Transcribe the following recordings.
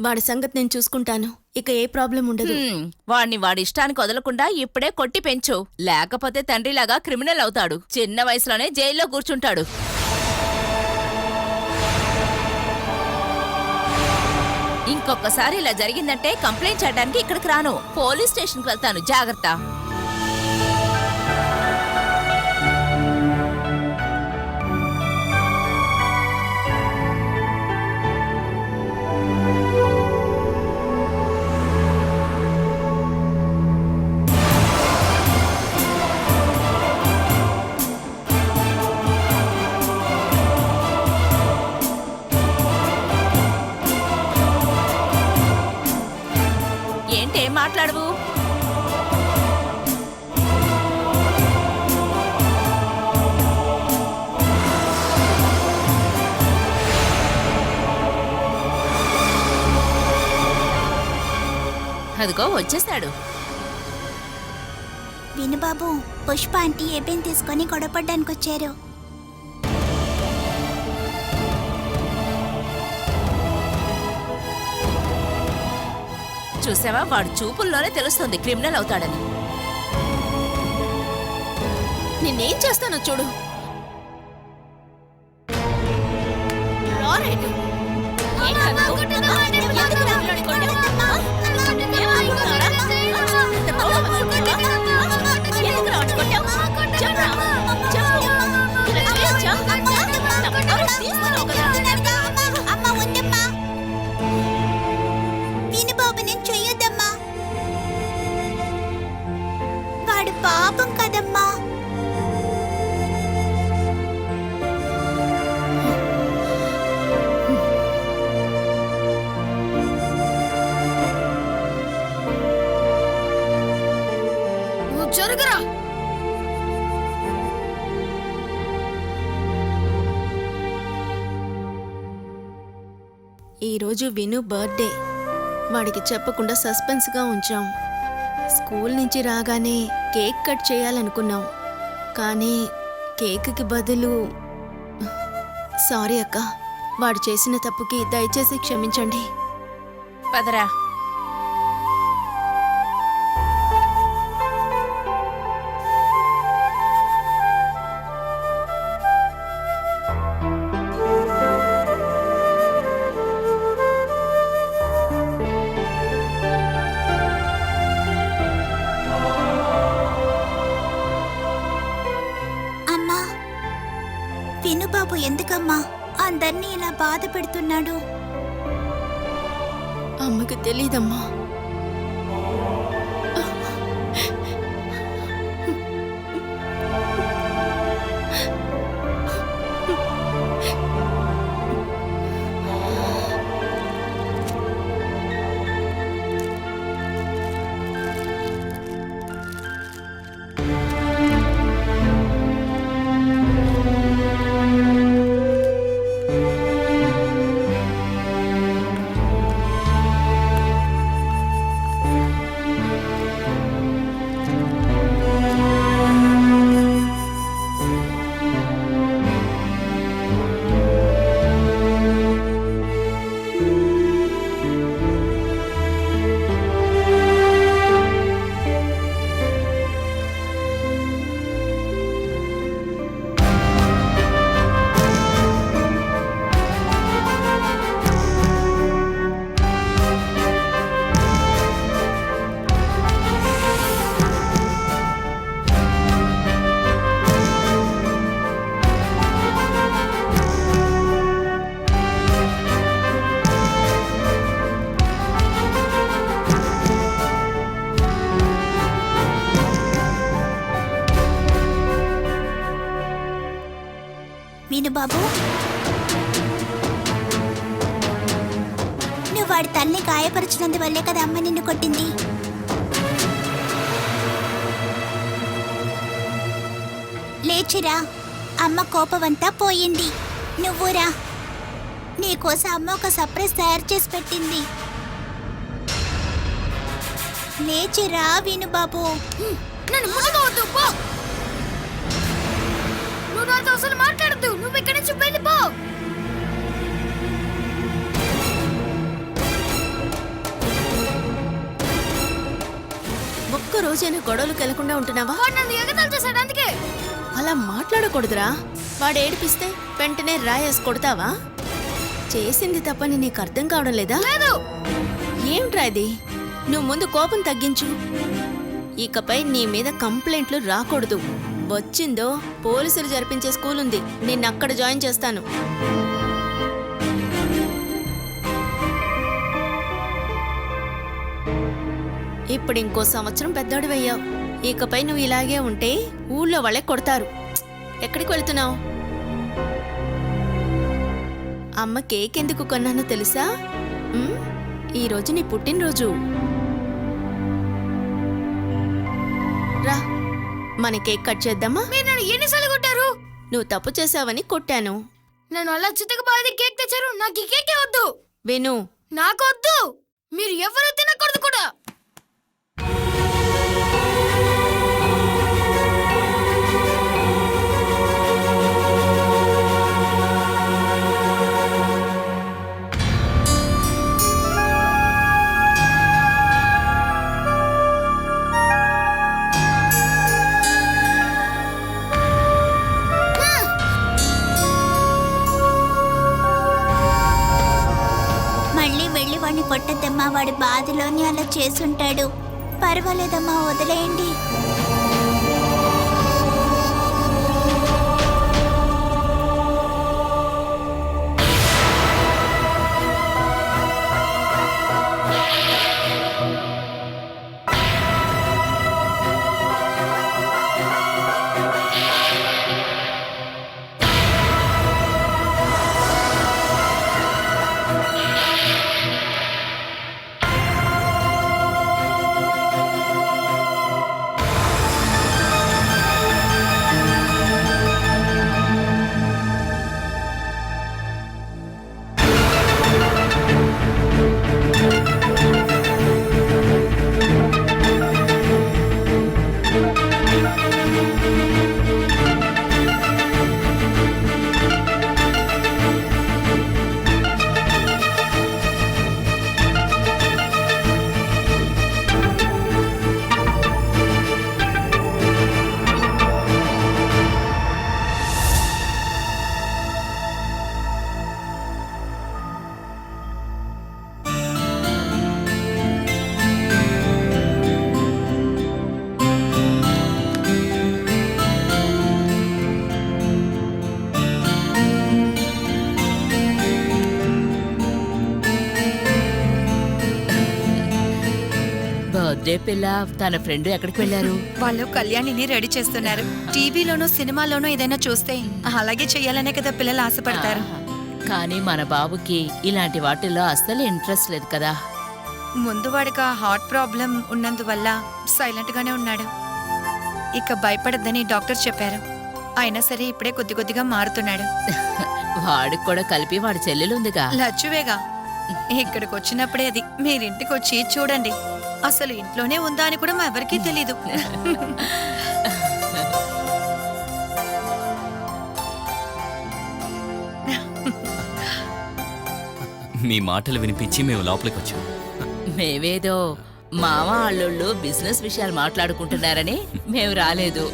వాడి సంగతి నేను చూసుకుంటాను. ఇక ఏ ప్రాబ్లం ఉండదు. వాణ్ణి వాడి ఇష్టానికి వదలకుండా ఇప్పుడే కొట్టి పెంచు. లేకపోతే తండ్రిలాగా క్రిమినల్ అవుతాడు. చిన్న వయసులోనే జైల్లో కూర్చుంటాడు. ఇంకొకసారి ఇలా జరిగిందంటే కంప్లైంట్ చేయడానికి ఇక్కడికి రాను. పోలీస్ స్టేషన్కి వెళ్తాను. జాగ్రత్త. ఏంటేం మాట్లాడవు? అదిగో వచ్చేస్తాడు. వినుబాబు, పుష్ప ఆంటీ ఏబేం తీసుకొని గొడవపడ్డానికి వచ్చారు. చూసావా, వాడు చూపుల్లోనే తెలుస్తుంది క్రిమినల్ అవుతాడని. నేనేం చేస్తానో చూడు. వినుబాబు, నేను చెయ్యొద్దమ్మా. వాడు పాపం కదమ్మా. జరుగురా. ఈరోజు విను బర్త్డే. వాడికి చెప్పకుండా సస్పెన్స్గా ఉంచాం. స్కూల్ నుంచి రాగానే కేక్ కట్ చేయాలనుకున్నాం, కానీ కేక్కి బదులు... సారీ అక్క, వాడు చేసిన తప్పుకి దయచేసి క్షమించండి. పదరా. అమ్మా, వినుబాబు ఎందుకమ్మా అందర్నీ ఇలా బాధ పెడుతున్నాడు? అమ్మకి తెలీదమ్మా. వినుబాబు, నువ్వు వాడి తల్లిని గాయపరిచినందువల్లే కదా అమ్మ నిన్ను కొట్టింది. లేచిరా, అమ్మ కోపమంతా పోయింది. నువ్వురా, నీకోసం అమ్మ ఒక సర్ప్రైజ్ తయారు చేసి పెట్టింది. లేచిరా వినుబాబు. నన్ను ముట్టుకోవద్దు, పో. నువ్వు నాతో అసలు మాట్లాడద్దు. నువ్వు ఇక్కడి నుంచి వెళ్ళిపో. రోజైనా గొడవలకు వెళ్లకుండా ఉంటున్నావా? వాడు నన్ను ఎగతాళి చేశాడు అందుకే. అలా మాట్లాడకూడదురా. వాడు ఏడిపిస్తే వెంటనే రాయేసి కొడతావా? చేసింది తప్పని నీకు అర్థం కావడం లేదా? లేదు. ఏమిట్రా ఇది? నువ్వు ముందు కోపం తగ్గించు. ఇకపై నీ మీద కంప్లైంట్లు రాకూడదు. వచ్చిందో పోలీసులు జరిపించే స్కూల్ ఉంది, నిన్నక్కడ జాయిన్ చేస్తాను. ఇప్పుడు ఇంకో సంవత్సరం పెద్దోడివయ్యావు. ఇకపై నువ్వు ఇలాగే ఉంటే ఊళ్ళో వాళ్ళే కొడతారు. ఎక్కడికి వెళ్తున్నావు? అమ్మ కేక్ ఎందుకు కొన్నానో తెలుసా? ఈరోజు నీ పుట్టినరోజు. రా, మన కేక్ కట్ చేద్దామా? మీరు నన్ను ఎన్నిసార్లు కొట్టారు? నువ్వు తప్పు చేసావని కొట్టాను. నన్ను అలా చిత్తకబాది కేక్ తెచ్చారు. నాకు ఈ కేకే వద్దు. విను, నాకు వద్దు. మీరు ఎవరు తినకూడదు కూడా. మళ్ళీ వెళ్ళి వాడిని కొట్టద్దమ్మా, వాడి బాధలోని అలా చేసుంటాడు. పర్వాలేదమ్మా, వదిలేయండి. బర్త్డే పిల్ల తన ఫ్రెండ్ ఎక్కడికి వెళ్ళారు? వాళ్ళు కళ్యాణిని రెడీ చేస్తున్నారు. టీవీలోనూ సినిమాలోనూ ఏదైనా చూస్తే అలాగే చెయ్యాలనే కదా పిల్లలు ఆశపడతారు. కానీ మన బాబుకి ఇలాంటి వాటిల్లో అస్సలు ఇంట్రెస్ట్ లేదు కదా. ముందు వాడికి హార్ట్ ప్రాబ్లం ఉన్నందువల్ల సైలెంట్ గానే ఉన్నాడు. ఇక భయపడద్దని డాక్టర్ చెప్పారు. అయినా సరే ఇప్పుడే కొద్ది కొద్దిగా మారుతున్నాడు. వాడికి కూడా కలిపి వాడి చెల్లెలుందిగా. లచ్చువేగా. ఇక్కడికి వచ్చినప్పుడే అది మీరింటికి వచ్చి చూడండి. అసలు ఇంట్లోనే ఉందా అని కూడా మా ఎవరికీ తెలీదు. మీ మాటలు వినిపించి మేము లోపలికి వచ్చాం. మేవేదో మామ అల్లుళ్ళు బిజినెస్ విషయాలు మాట్లాడుకుంటున్నారని మేము రాలేదు.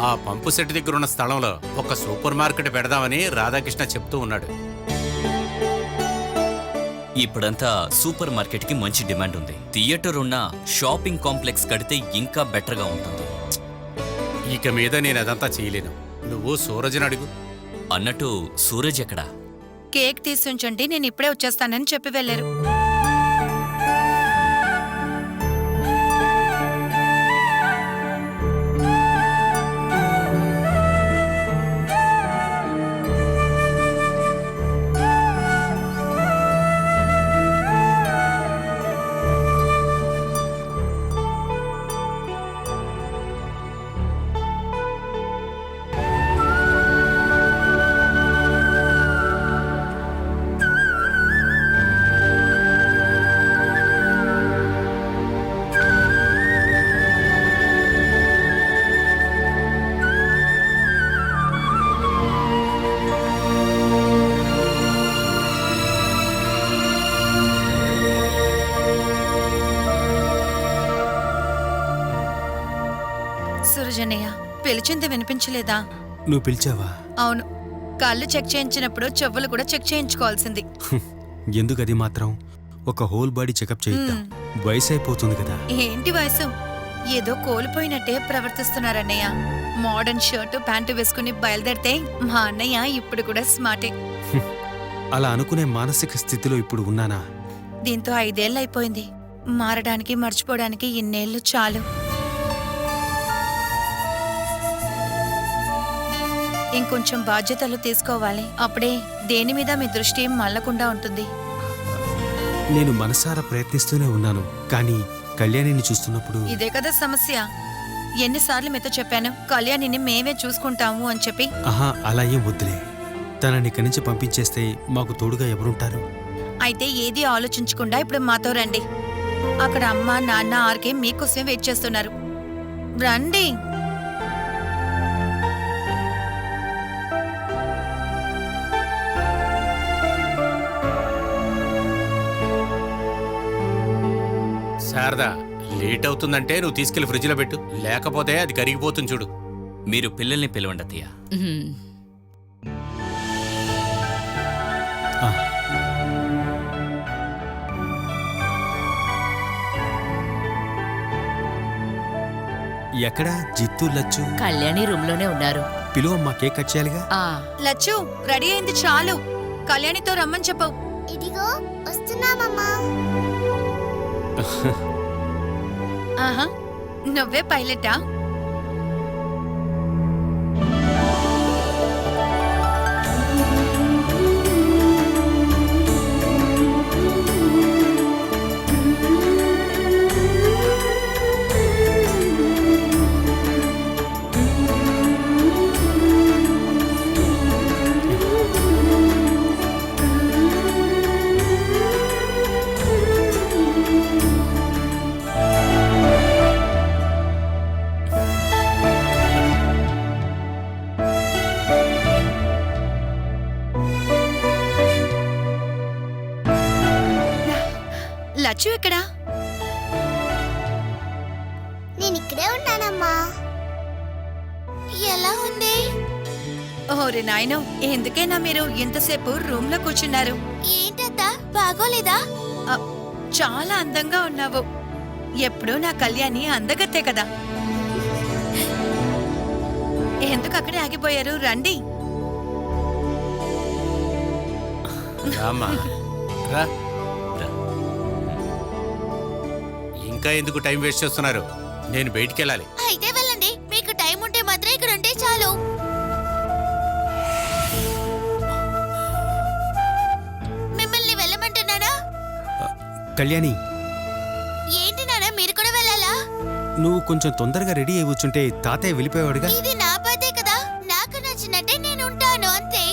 ఆ పంపు సెట్ దగ్గర ఉన్న స్థలంలో ఒక సూపర్ మార్కెట్ పెడదామని రాధాకృష్ణ చెప్తూ ఉన్నాడు. ఇప్పుడంతా సూపర్ మార్కెట్ కి మంచి డిమాండ్ ఉంది. థియేటర్ ఉన్న షాపింగ్ కాంప్లెక్స్ కడితే ఇంకా బెటర్ గా ఉంటుంది. ఇక మీద నేను అదంతా చేయలేను. నువ్వు సూరజ్ని అడుగు. అన్నట్టు సూరజ్ ఎక్కడా? కేక్ తీసుంచండి, నేను ఇప్పుడే వచ్చేస్తానని చెప్పి వెళ్ళారు. పిలిచింది వినిపించలేదా? నువ్వు పిలిచావా? అవును, కళ్ళు చెక్ చేయించినప్పుడు చెవులు కూడా చెక్ చేయించుకోవాల్సింది. ఎందుకది మాత్రం? ఒక హోల్ బాడీ చెకప్ చేయిద్దాం. వయసు అయిపోతుంది కదా. ఏంటి వయసు? ఏదో కోల్పోయినట్టే ప్రవర్తిస్తున్నారన్నయ్య. మోడర్న్ షర్టు ప్యాంటు వేసుకుని బయలుదేరితే మా అన్నయ్య ఇప్పుడు కూడా స్మార్టే. అలా అనుకునే మానసిక స్థితిలో ఇప్పుడు ఉన్నానా? దీంతో 5 ఏళ్ళు అయిపోయింది. మారడానికి మర్చిపోవడానికి ఇన్నేళ్లు చాలు. ఇంకొంచెం బాధ్యతలు తీసుకోవాలి. అప్పుడే దేని మీద మీ దృష్టి మళ్ళకుండా ఉంటుంది. నేను మనసారా ప్రయత్నిస్తూనే ఉన్నాను, కానీ కళ్యాణిని చూస్తున్నప్పుడు ఇదే కదా సమస్య. ఎన్నిసార్లు మీతో చెప్పాను కళ్యాణిని మేమే చూసుకుంటాము అని చెప్పి. ఆహా, అలా ఏం వద్దులే. తనని ఇక్కడి నుంచి పంపించేస్తే మాకు తోడుగా ఎవరుంటారు? అయితే ఏది ఆలోచించకుండా ఇప్పుడు మాతో రండి. అక్కడ అమ్మ నాన్న ఆర్కే మీకోసమే వెయిట్ చేస్తున్నారు. రండి. శారదా, లేట్ అవుతుందంటే నువ్వు తీసుకెళ్లి ఫ్రిడ్జ్లో పెట్టు, లేకపోతే అది కరిగిపోతుంది చూడు. మీరు పిల్లల్ని పిలవండి అత్తయ్య. ఉహుం. ఆ, ఎక్కడా జిత్తు లచ్చు? కళ్యాణి రూమ్ లోనే ఉన్నారు. పిలువమ్మా, కేక్ కట్ చేయాలిగా. ఆ లచ్చు, రెడీ అయింది చాలు. కళ్యాణితో రమ్మని చెప్పవు. ఇదిగో వస్తున్నామమ్మా. ఆహా, నువ్వే పైలటా? లచ్చు ఎక్కడా? నేను ఇక్కడే ఉన్నానమ్మా. ఎలా ఉంది? ఓరి నాయనో, ఎందుకైనా మీరు ఇంతసేపు రూమ్ లో కూర్చున్నారు? ఏంటత్తా, బాగోలేదా? ఆ, చాలా అందంగా ఉన్నావు. ఎప్పుడూ నా కళ్యాణి అందగత్తే కదా. ఎందుకు అక్కడే ఆగిపోయారు? రండి. రామ్మా, రా. ఇంకా ఎందుకు టైం వేస్ట్ చేస్తున్నారు? నేను బయటికి వెళ్ళాలి. అయితే వెళ్ళండి. మీకు టైం ఉంటే మాత్రం ఇక్కడ ఉంటే చాలు. మిమ్మల్ని వెళ్ళమంటున్నానా? కళ్యాణి, ఏంటి నాన్న, మీరు కూడా వెళ్ళాలా? నువ్వు కొంచెం తొందరగా రెడీ అయి కూర్చుంటే తాతయ్య వెళ్ళిపోయేవాడుగా. ఇది నా బాధే కదా. నాకు నచ్చినట్టే నేను ఉంటాను, అంతే.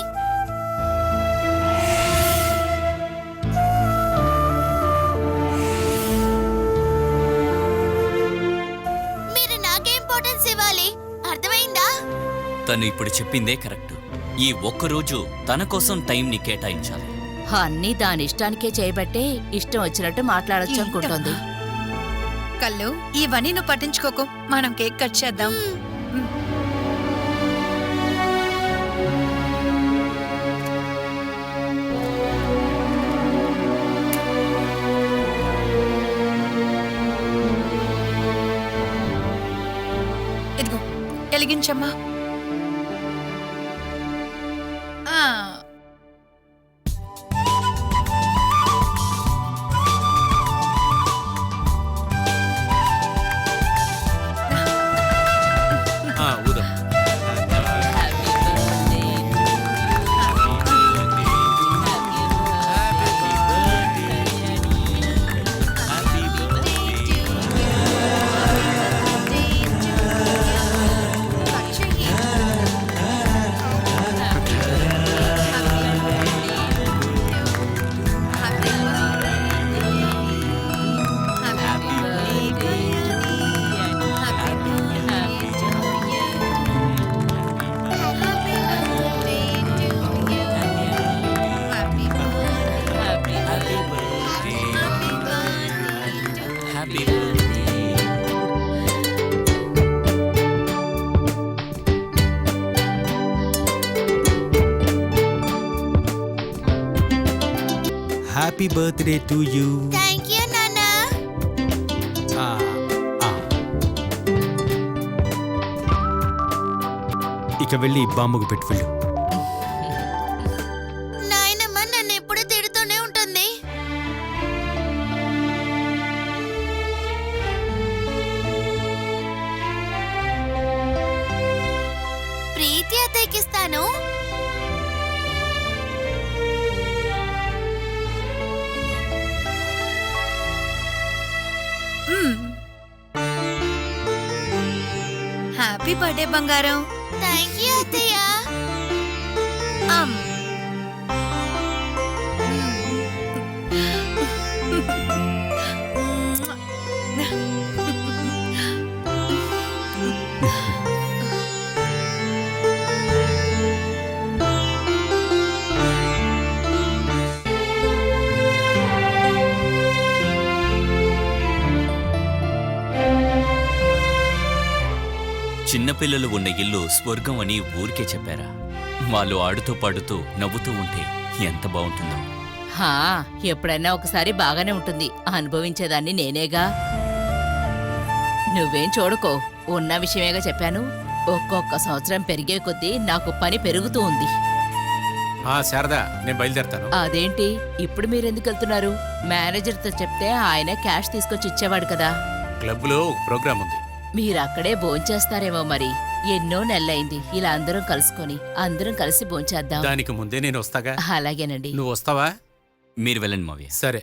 మీరు నాకే ఇంపార్టెన్స్ ఇవ్వాలి, అర్థమైందా? తను ఇప్పుడు చెప్పిందే కరెక్ట్. ఈ ఒక్కరోజు తన కోసం టైంని కేటాయించాలి. అన్నీ దాని ఇష్టానికే చేయబట్టే ఇష్టం వచ్చినట్టు మాట్లాడొచ్చు అనుకుంటోంది. కళ్ళు, ఇవన్నీ నువ్వు పట్టించుకోకు. మనం కేక్ కట్ చేద్దాం. ఇదిగో వెలిగించమ్మా. ఆ, ఊదం. కట్ చెయ్యి. Happy birthday to you. Thank you నాన్న. ఇక వెళ్ళి బామ్మకు పెట్టి వెళ్ళు. నాయనమ్మ నన్ను ఎప్పుడు తిడుతూనే ఉంటుంది. ప్రీతి అత్తయ్యకిస్తాను. హ్యాపీ బర్త్డే బంగారం. థ్యాంక్ యూ అత్తయ్య. అమ్. చిన్నపిల్లలు ఉన్న ఇల్లు స్వర్గం అని ఊరికే చెప్పారా? వాళ్ళు ఆడుతూ పాడుతూ నవ్వుతూ ఉంటే ఎంత బాగుంటుందో. హా, ఎప్పుడైనా ఒకసారి బాగానే ఉంటుంది. అనుభవించేదాన్ని నేనేగా. నువ్వేం చూడకో, ఉన్న విషయమేగా చెప్పాను. ఒక్కొక్క సంవత్సరం పెరిగే కొద్దీ నాకు పని పెరుగుతూ ఉంది. శారదా, నేను బయలుదేరతాను. అదేంటి ఇప్పుడు మీరెందుకు వెళ్తున్నారు? మేనేజర్తో చెప్తే ఆయనే క్యాష్ తీసుకొచ్చి ఇచ్చేవాడు కదా. క్లబ్లో ఒక ప్రోగ్రామ్ ఉంది. మీరక్కడే భోంచేస్తారేమో మరి. ఎన్నో నెలలైంది ఇలా అందరం కలుసుకొని. అందరం కలిసి భోంచేద్దాం. దానికి ముందే నేను వస్తాగా. అలాగేనండి. నువ్వు వస్తావా? మీరు వెళ్ళండి మావయ్య. సరే.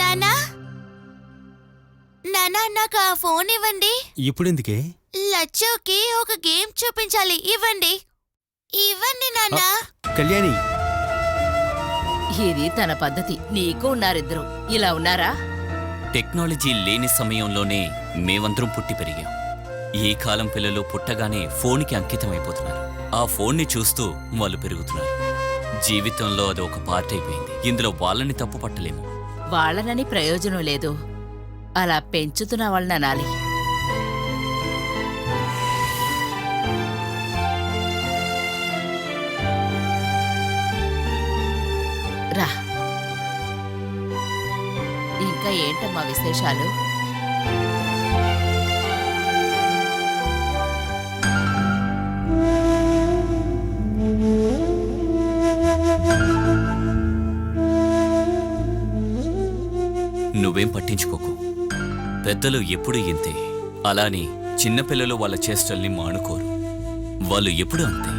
నానా నానా నాకు ఆ ఫోన్ ఇవ్వండి. ఇప్పుడెందుకే? లచ్చుకి ఒక గేమ్ చూపించాలి. ఇవ్వండి ఇవ్వండి నాన్నా. కళ్యాణి, ఇది తన పద్ధతి. నీకు ఉన్నారిద్దరు. ఇలా ఉన్నారా? టెక్నాలజీ లేని సమయంలోనే మేమందరం పుట్టి పెరిగాం. ఈ కాలం పిల్లలు పుట్టగానే ఫోన్కి అంకితం అయిపోతున్నారు. ఆ ఫోన్ని చూస్తూ వాళ్ళు పెరుగుతున్నారు. జీవితంలో అది ఒక పార్ట్ అయిపోయింది. ఇందులో వాళ్ళని తప్పు పట్టలేము. వాళ్ళనని ప్రయోజనం లేదు. అలా పెంచుతున్న వాళ్ళని అనాలి. రా, ఇంకా ఏంటమ్మా విశేషాలు? నువ్వేం పట్టించుకోకు. పెద్దలు ఎప్పుడూ ఇంతే. అలాని చిన్నపిల్లలు వాళ్ళ చేష్టల్ని మానుకోరు. వాళ్ళు ఎప్పుడూ అంతే.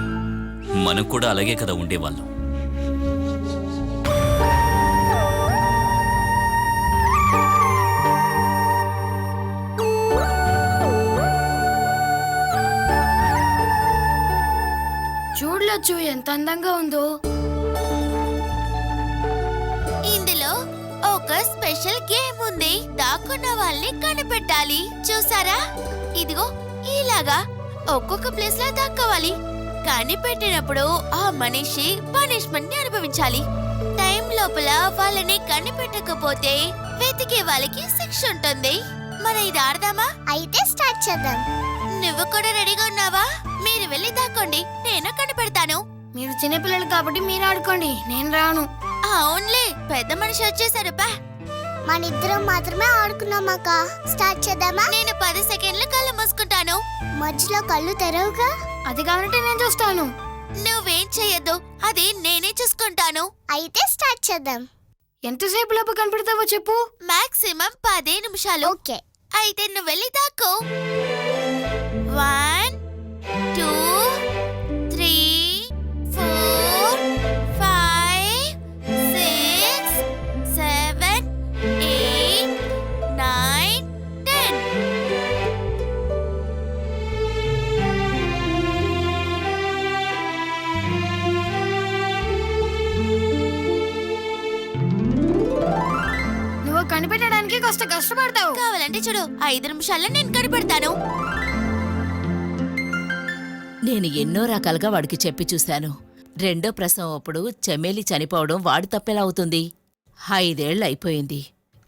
మనం కూడా అలాగే కదా ఉండేవాళ్ళం. చూడలొచ్చు ఎంత అందంగా ఉందో. ఇందులో ఒక స్పెషల్ గేమ్ ఉంది. దాక్కున్న వాళ్ళని కనిపెట్టాలి. చూసారా? ఇదిగో ఇలాగా ఒక్కొక్క ప్లేస్ లో దాక్కోవాలి. కనిపెట్టినప్పుడు ఆ మనిషి పనిష్మెంట్ ని అనుభవించాలి. టైం లోపల వాళ్ళని కనిపెట్టకపోతే వెతికే వాళ్ళకి శిక్ష ఉంటుంది. మన ఇది ఆడదామా? అయితే స్టార్ట్ చేద్దాం. నువ్వు కూడా రెడీగా ఉన్నావా? మీరు వెళ్ళి దాక్కోండి, నేను కనిపెడతాను. మీరు చిన్నపిల్లలు కాబట్టి మీరు ఆడుకోండి, నేను రాను. అవునులే, పెద్ద మనిషి వచ్చేసారు. బా, మనిద్దరం మాత్రమే ఆడుకున్నామాక. స్టార్ట్ చేద్దామా? నేను 10 సెకండ్లు కళ్ళు మూసుకుంటాను. మధ్యలో కళ్ళు తెరవుగా. అది కావాలంటే నేను చూస్తాను. నువ్వేం చెయ్యొద్దు, అది నేనే చూసుకుంటాను. అయితే స్టార్ట్ చేద్దాం. ఎంతసేపు లోపు కనిపెడతావో చెప్పు. మాక్సిమం 10 నిమిషాలు. ఓకే, అయితే నువ్వు వెళ్ళి దాక్కో. 1 2 3 4 5 6 7 8 9 10. నువ్వు కనిపెట్టడానికి కాస్త కష్టపడతావు. కావాలంటే చూడు, 5 నిమిషాల్లో నేను కనిపెడతాను. నేను ఎన్నో రకాలుగా వాడికి చెప్పి చూశాను. రెండో ప్రసవం అప్పుడు చెమేలి చనిపోవడం వాడి తప్పెలా అవుతుంది? 5 ఏళ్ళు అయిపోయింది.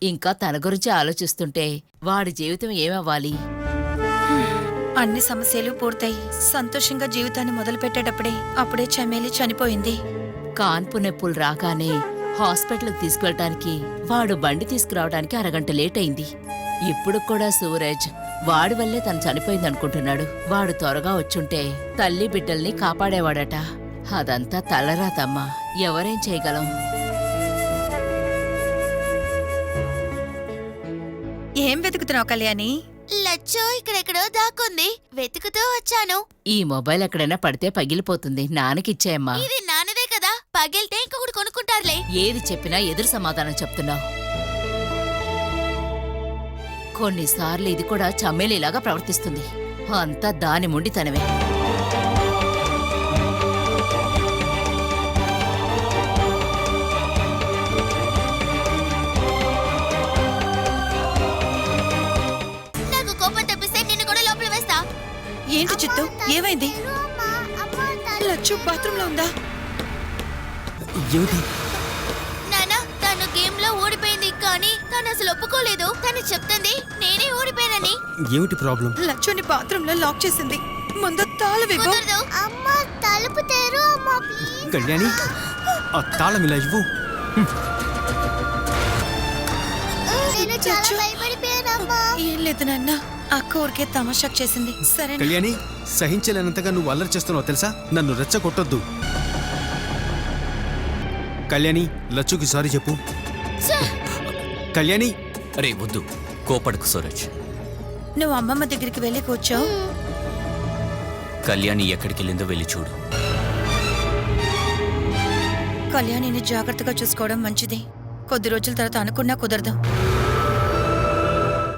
ఇంకా తన గురించి ఆలోచిస్తుంటే వాడి జీవితం ఏమవ్వాలి? అన్ని సమస్యలు పూర్తయి సంతోషంగా జీవితాన్ని మొదలుపెట్టేటప్పుడే అప్పుడే చమేలి చనిపోయింది. కాన్పు నొప్పులు రాగానే హాస్పిటల్కి తీసుకువెళ్ళటానికి వాడు బండి తీసుకురావడానికి అరగంట లేట్ అయింది. ఇప్పుడు కూడా సూరజ్ వాడి వల్లే తను చనిపోయిందనుకుంటున్నాడు. వాడు త్వరగా వచ్చుంటే తల్లి బిడ్డల్ని కాపాడేవాడట. అదంతా తలరాతమ్మా, ఎవరేం చేయగలం? ఏం వెతుకుతున్నావు కళ్యాణి? లచ్చు ఇక్కడెక్కడో దాక్కుంది, వెతుకుతూ వచ్చాను. ఈ మొబైల్ ఎక్కడైనా పడితే పగిలిపోతుంది, నాన్నకిచ్చేయమ్మా. ఇది నాన్నదే కదా, పగిలితే ఇంకొకటి కొనుక్కుంటారులే. ఏది చెప్పినా ఎదురు సమాధానం చెప్తున్నావు. కొన్నిసార్లు ఇది కూడా చమ్మేలిలాగా ప్రవర్తిస్తుంది. అంతా దాని మొండితనమే. నాకు కోపం తెప్పిస్తే నిన్ను కూడా లోపల వేస్తా. ఏంటి చిత్తు, ఏమైంది? లచ్చు బాత్రూమ్ లో ఉందా? ఏమిటి? నానా, తను గేమ్ లో ఓడిపోయింది, కానీ తను అసలు ఒప్పుకోలేదు. తను చెప్తుంది నేనే ఓడిపోయానని. ఏమిటి ప్రాబ్లం? లచ్చుని బాత్రూమ్ లో లాక్ చేసింది. ముందు తాళం ఇవ్వు. కుదరదు. అమ్మా, తలుపు తెరు అమ్మా, ప్లీజ్. కళ్యాణి, ఆ తాళం ఇలా ఇవ్వు. నేను చాలా భయపడిపోయానమ్మా. ఏం లేదు నాన్న, అక్క ఊరికే తమాషాకు చేసింది. సరే కళ్యాణి, సహించలేనంతగా నువ్వు అల్లరి చేస్తున్నావు తెలుసా? నన్ను రెచ్చగొట్టొద్దు. కళ్యాణి, లచ్చుకి సారీ చెప్పు. కళ్యాణి, అరే వద్దు, కోపడకు సూరజ్. నువ్వు అమ్మమ్మ దగ్గరికి వెళ్ళి కూర్చోవు. కళ్యాణి ఎక్కడికెళ్ళిందో వెళ్ళి చూడు. కళ్యాణిని జాగ్రత్తగా చూసుకోవడం మంచిది. కొద్ది రోజుల తర్వాత అనుకున్నా కుదరదు.